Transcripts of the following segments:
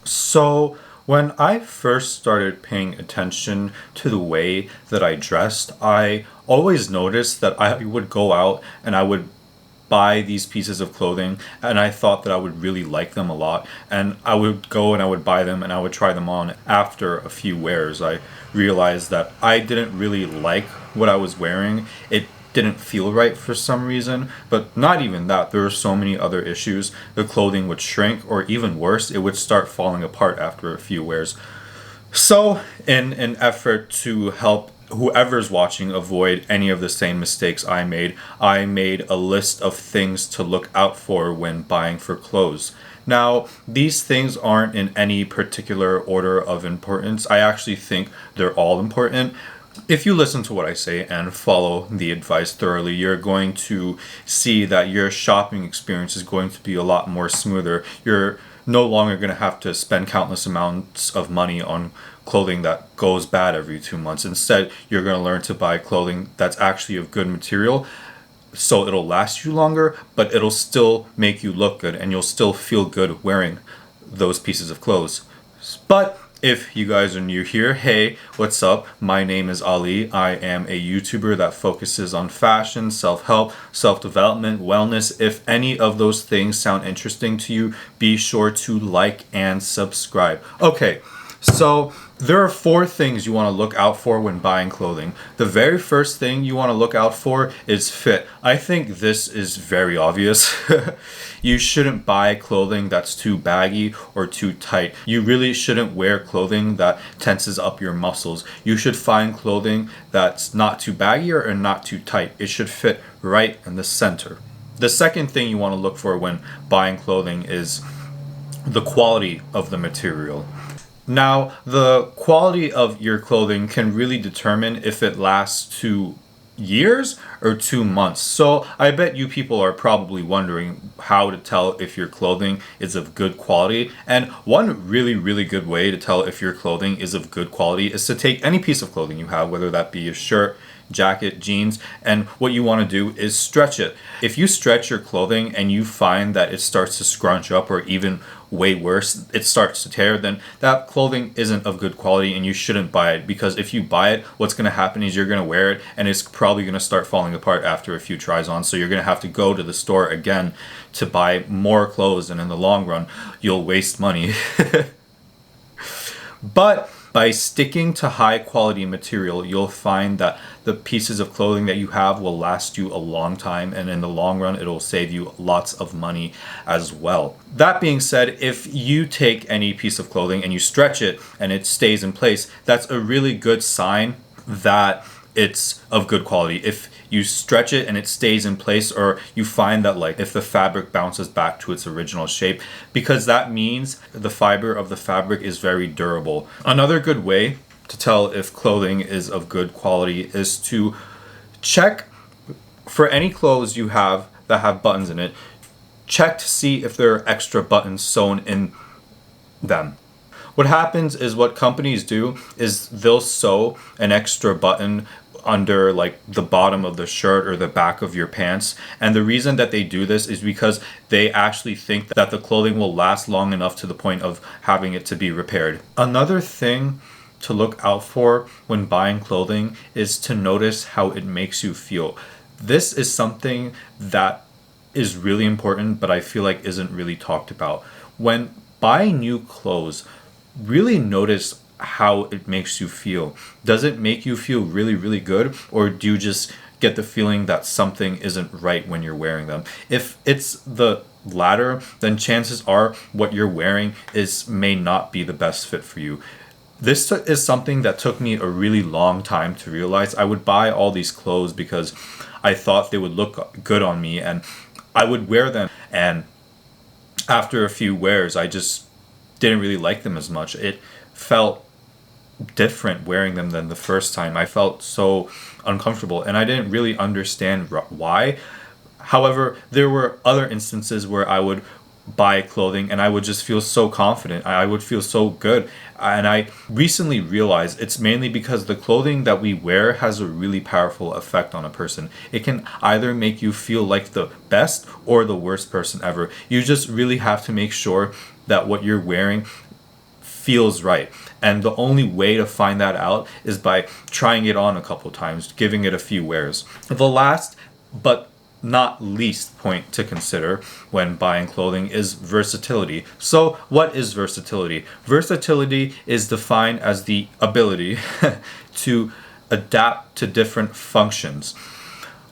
So, when I first started paying attention to the way that I dressed, I always noticed that I would go out and I would buy these pieces of clothing and I thought that I would really like them a lot, and I would go and I would buy them and I would try them on. After a few wears, I realized that I didn't really like what I was wearing. It didn't feel right for some reason, but not even that. There were so many other issues. The clothing would shrink, or even worse, it would start falling apart after a few wears. So, in an effort to help whoever's watching avoid any of the same mistakes I made a list of things to look out for when buying for clothes. Now, these things aren't in any particular order of importance. I actually think they're all important. If you listen to what I say and follow the advice thoroughly, you're going to see that your shopping experience is going to be a lot more smoother. You're no longer going to have to spend countless amounts of money on clothing that goes bad every 2 months. Instead, you're going to learn to buy clothing that's actually of good material, so it'll last you longer, but it'll still make you look good and you'll still feel good wearing those pieces of clothes. But if you guys are new here, hey, what's up? My name is Ali. I am a YouTuber that focuses on fashion, self-help, self-development, wellness. If any of those things sound interesting to you, be sure to like and subscribe. Okay, so there are four things you want to look out for when buying clothing. The very first thing you want to look out for is fit. I think this is very obvious. You shouldn't buy clothing that's too baggy or too tight. You really shouldn't wear clothing that tenses up your muscles. You should find clothing that's not too baggy or not too tight. It should fit right in the center. The second thing you want to look for when buying clothing is the quality of the material. Now, the quality of your clothing can really determine if it lasts 2 years or 2 months. So I bet you people are probably wondering how to tell if your clothing is of good quality. And one really, really good way to tell if your clothing is of good quality is to take any piece of clothing you have, whether that be a shirt, jacket, jeans, and what you want to do is stretch it. If you stretch your clothing and you find that it starts to scrunch up, or even way worse, it starts to tear, then that clothing isn't of good quality and you shouldn't buy it. Because if you buy it, what's going to happen is you're going to wear it and it's probably going to start falling apart after a few tries on. So you're going to have to go to the store again to buy more clothes, and in the long run, you'll waste money. But by sticking to high quality material, you'll find that the pieces of clothing that you have will last you a long time, and in the long run, it'll save you lots of money as well. That being said, if you take any piece of clothing and you stretch it and it stays in place, that's a really good sign that it's of good quality. If you stretch it and it stays in place, or you find that, like, if the fabric bounces back to its original shape, because that means the fiber of the fabric is very durable. Another good way to tell if clothing is of good quality is to check for any clothes you have that have buttons in it. Check to see if there are extra buttons sewn in them. What happens is, what companies do is they'll sew an extra button under, like, the bottom of the shirt or the back of your pants, and the reason that they do this is because they actually think that the clothing will last long enough to the point of having it to be repaired. Another thing to look out for when buying clothing is to notice how it makes you feel. This is something that is really important, but I feel like isn't really talked about. When buying new clothes, really notice how it makes you feel. Does it make you feel really, really good? Or do you just get the feeling that something isn't right when you're wearing them? If it's the latter, then chances are what you're wearing may not be the best fit for you. This is something that took me a really long time to realize. I would buy all these clothes because I thought they would look good on me and I would wear them. And after a few wears, I just didn't really like them as much. It felt different wearing them than the first time. I felt so uncomfortable and I didn't really understand why. However, there were other instances where I would buy clothing and I would just feel so confident. I would feel so good. And I recently realized it's mainly because the clothing that we wear has a really powerful effect on a person. It can either make you feel like the best or the worst person ever. You just really have to make sure that what you're wearing feels right. And the only way to find that out is by trying it on a couple times, giving it a few wears. The last but not least point to consider when buying clothing is versatility. So, what is versatility? Versatility is defined as the ability to adapt to different functions.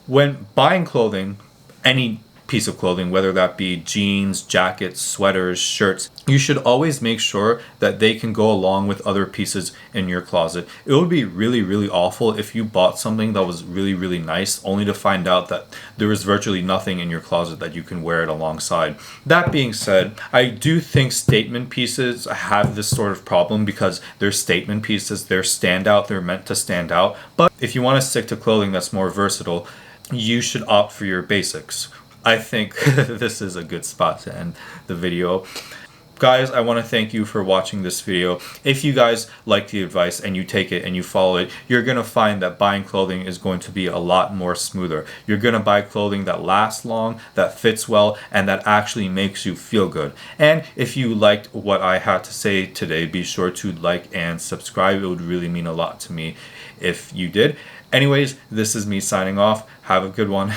When buying clothing, any piece of clothing, whether that be jeans, jackets, sweaters, shirts, you should always make sure that they can go along with other pieces in your closet. It would be really, really awful if you bought something that was really, really nice only to find out that there is virtually nothing in your closet that you can wear it alongside. That being said, I do think statement pieces have this sort of problem because they're statement pieces, they're standout, they're meant to stand out. But if you want to stick to clothing that's more versatile, you should opt for your basics. I think this is a good spot to end the video. Guys, I want to thank you for watching this video. If you guys like the advice and you take it and you follow it, you're going to find that buying clothing is going to be a lot more smoother. You're going to buy clothing that lasts long, that fits well, and that actually makes you feel good. And if you liked what I had to say today, be sure to like and subscribe. It would really mean a lot to me if you did. Anyways, this is me signing off. Have a good one.